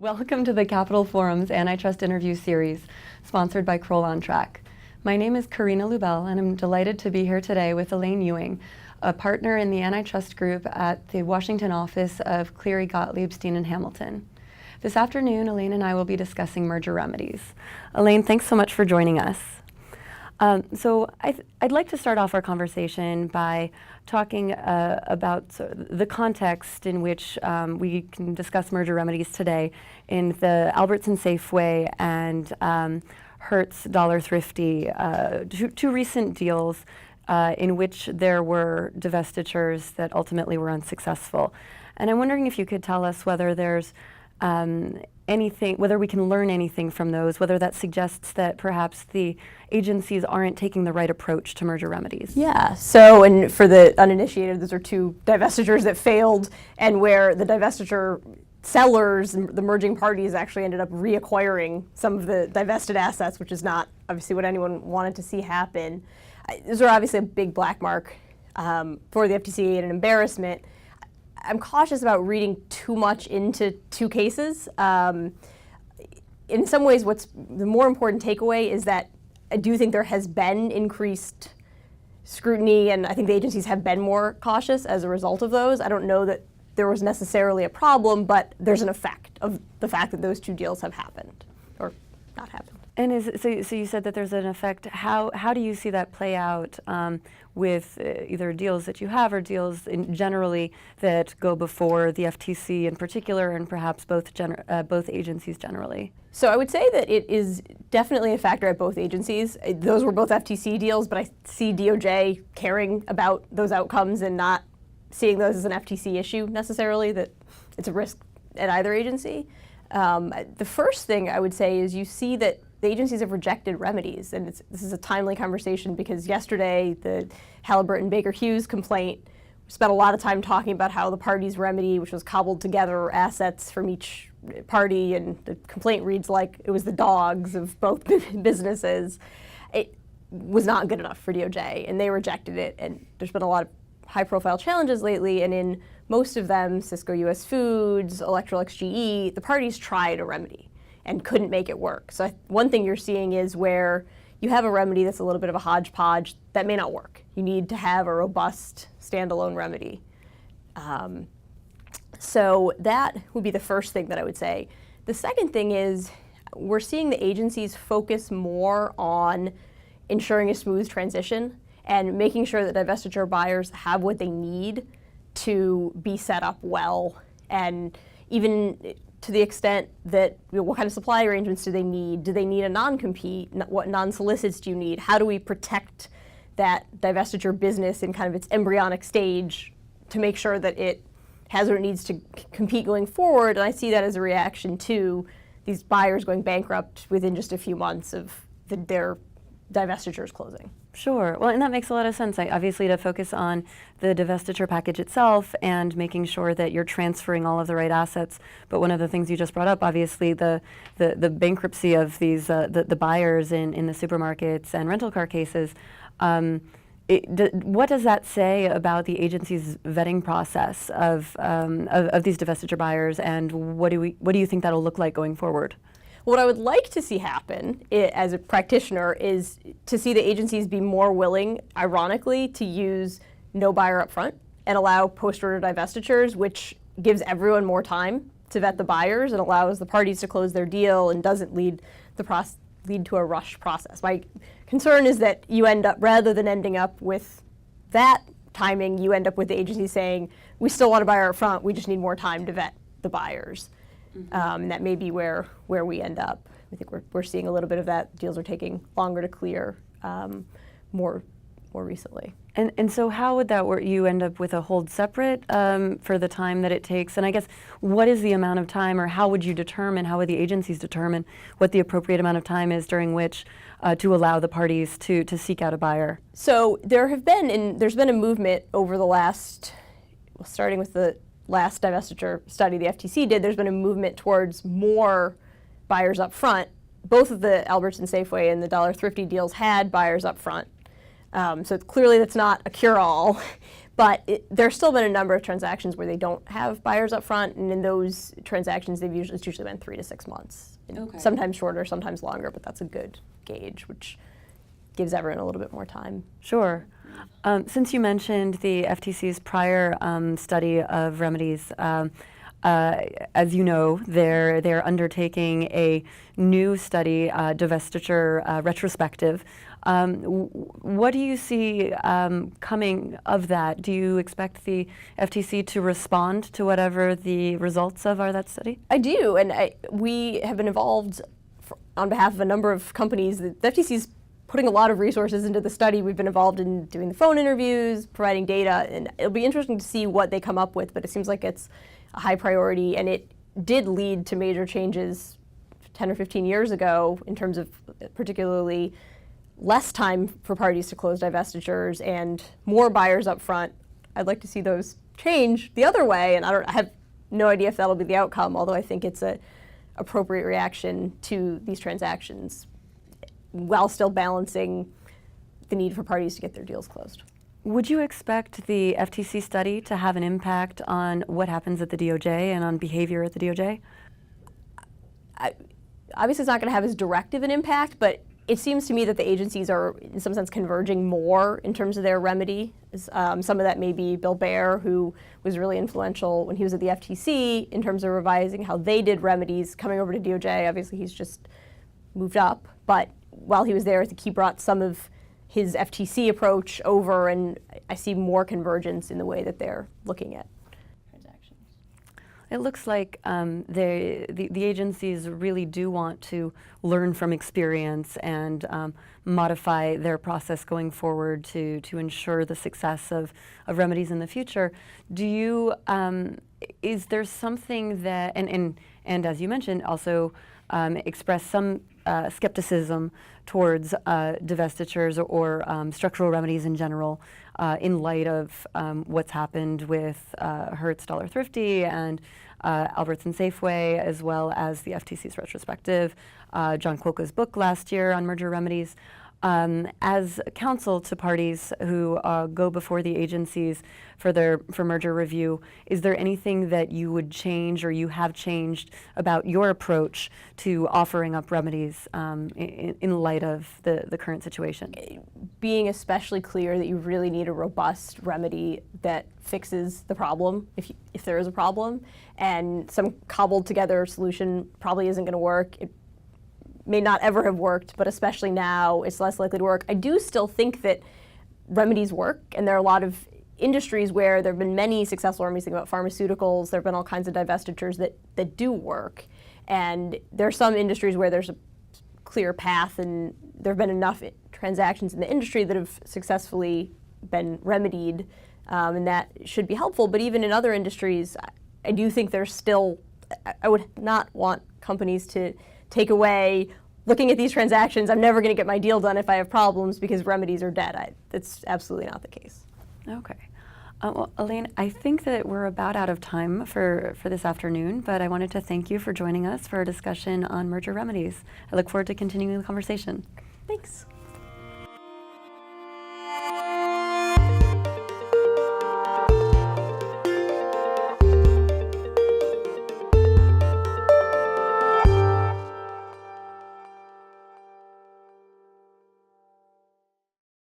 Welcome to the Capital Forum's Antitrust Interview Series, sponsored by Kroll on Track. My name is Karina Lubell, and I'm delighted to be here today with Elaine Ewing, a partner in the antitrust group at the Washington office of Cleary, Gottlieb, Steen, and Hamilton. This afternoon, Elaine and I will be discussing merger remedies. Elaine, thanks so much for joining us. I'd like to start off our conversation by talking about the context in which we can discuss merger remedies today in the Albertson Safeway and Hertz Dollar Thrifty, two recent deals in which there were divestitures that ultimately were unsuccessful. And I'm wondering if you could tell us whether there's whether we can learn anything from those, whether that suggests that perhaps the agencies aren't taking the right approach to merger remedies. Yeah, so, and for the uninitiated, those are two divestitures that failed, and where the divestiture sellers, the merging parties, actually ended up reacquiring some of the divested assets, which is not obviously what anyone wanted to see happen. Those are obviously a big black mark for the FTC and an embarrassment. I'm cautious about reading too much into two cases. In some ways, what's the more important takeaway is that I do think there has been increased scrutiny, and I think the agencies have been more cautious as a result of those. I don't know that there was necessarily a problem, but there's an effect of the fact that those two deals have happened, or not happened. And so you said that there's an effect. How do you see that play out with either deals that you have or deals generally that go before the FTC in particular, and perhaps both agencies generally? So I would say that it is definitely a factor at both agencies. Those were both FTC deals, but I see DOJ caring about those outcomes and not seeing those as an FTC issue necessarily, that it's a risk at either agency. The first thing I would say is you see that the agencies have rejected remedies, and this is a timely conversation because yesterday the Halliburton Baker Hughes complaint, we spent a lot of time talking about how the parties' remedy, which was cobbled together assets from each party, and the complaint reads like it was the dogs of both businesses. It was not good enough for DOJ, and they rejected it, and there's been a lot of high-profile challenges lately, and in most of them, Cisco US Foods, Electrolux GE, the parties tried a remedy and couldn't make it work. So one thing you're seeing is where you have a remedy that's a little bit of a hodgepodge, that may not work. You need to have a robust standalone remedy. So that would be the first thing that I would say. The second thing is we're seeing the agencies focus more on ensuring a smooth transition and making sure that divestiture buyers have what they need to be set up well, and even to the extent that, what kind of supply arrangements do they need? Do they need a non-compete? What non-solicits do you need? How do we protect that divestiture business in kind of its embryonic stage to make sure that it has what it needs to compete going forward? And I see that as a reaction to these buyers going bankrupt within just a few months of their divestitures closing. Sure. Well, and that makes a lot of sense. Obviously, to focus on the divestiture package itself and making sure that you're transferring all of the right assets. But one of the things you just brought up, obviously, the bankruptcy of these the buyers in the supermarkets and rental car cases. What does that say about the agency's vetting process of these divestiture buyers, and what do you think that'll look like going forward? What I would like to see happen as a practitioner is to see the agencies be more willing, ironically, to use no buyer up front and allow post-order divestitures, which gives everyone more time to vet the buyers and allows the parties to close their deal and doesn't lead to a rushed process. My concern is that you end up, rather than ending up with that timing, you end up with the agency saying, we still want a buyer up front, we just need more time to vet the buyers. And that may be where we end up. I think we're seeing a little bit of that. Deals are taking longer to clear more recently. And so how would that work? You end up with a hold separate for the time that it takes? And I guess, what is the amount of time, or how would you determine, how would the agencies determine what the appropriate amount of time is during which to allow the parties to seek out a buyer? So there's been a movement over the last, starting with the last divestiture study the FTC did, there's been a movement towards more buyers up front. Both of the Albertson Safeway and the Dollar Thrifty deals had buyers up front. So clearly that's not a cure-all, there's still been a number of transactions where they don't have buyers up front, and in those transactions, it's usually been 3 to 6 months. Okay. Sometimes shorter, sometimes longer, but that's a good gauge, which gives everyone a little bit more time. Sure. Since you mentioned the FTC's prior study of remedies, as you know, they're undertaking a new study, divestiture retrospective. What do you see coming of that? Do you expect the FTC to respond to whatever the results of that study? I do, and we have been involved on behalf of a number of companies. The FTC's putting a lot of resources into the study. We've been involved in doing the phone interviews, providing data, and it'll be interesting to see what they come up with, but it seems like it's a high priority, and it did lead to major changes 10 or 15 years ago in terms of particularly less time for parties to close divestitures and more buyers up front. I'd like to see those change the other way, and I have no idea if that'll be the outcome, although I think it's an appropriate reaction to these transactions while still balancing the need for parties to get their deals closed. Would you expect the FTC study to have an impact on what happens at the DOJ and on behavior at the DOJ? Obviously, it's not going to have as direct of an impact, but it seems to me that the agencies are, in some sense, converging more in terms of their remedy. Some of that may be Bill Baer, who was really influential when he was at the FTC in terms of revising how they did remedies. Coming over to DOJ, obviously, he's just moved up, but while he was there, I think he brought some of his FTC approach over, and I see more convergence in the way that they're looking at transactions. It looks like the agencies really do want to learn from experience and modify their process going forward to ensure the success of remedies in the future. Do you, is there something that, and as you mentioned, also express some skepticism towards divestitures or structural remedies in general in light of what's happened with Hertz Dollar Thrifty and Albertson Safeway, as well as the FTC's retrospective, John Quokka's book last year on merger remedies. As counsel to parties who go before the agencies for merger review, is there anything that you would change or you have changed about your approach to offering up remedies in light of the current situation? Being especially clear that you really need a robust remedy that fixes the problem, if there is a problem, and some cobbled together solution probably isn't going to work. It may not ever have worked, but especially now, it's less likely to work. I do still think that remedies work, and there are a lot of industries where there have been many successful remedies. Think about pharmaceuticals. There have been all kinds of divestitures that do work, and there are some industries where there's a clear path, and there have been enough transactions in the industry that have successfully been remedied, and that should be helpful. But even in other industries, I do think there's still, I would not want companies to take away, looking at these transactions, I'm never going to get my deal done if I have problems because remedies are dead. That's absolutely not the case. Okay. Well, Elaine, I think that we're about out of time for this afternoon, but I wanted to thank you for joining us for a discussion on merger remedies. I look forward to continuing the conversation. Thanks.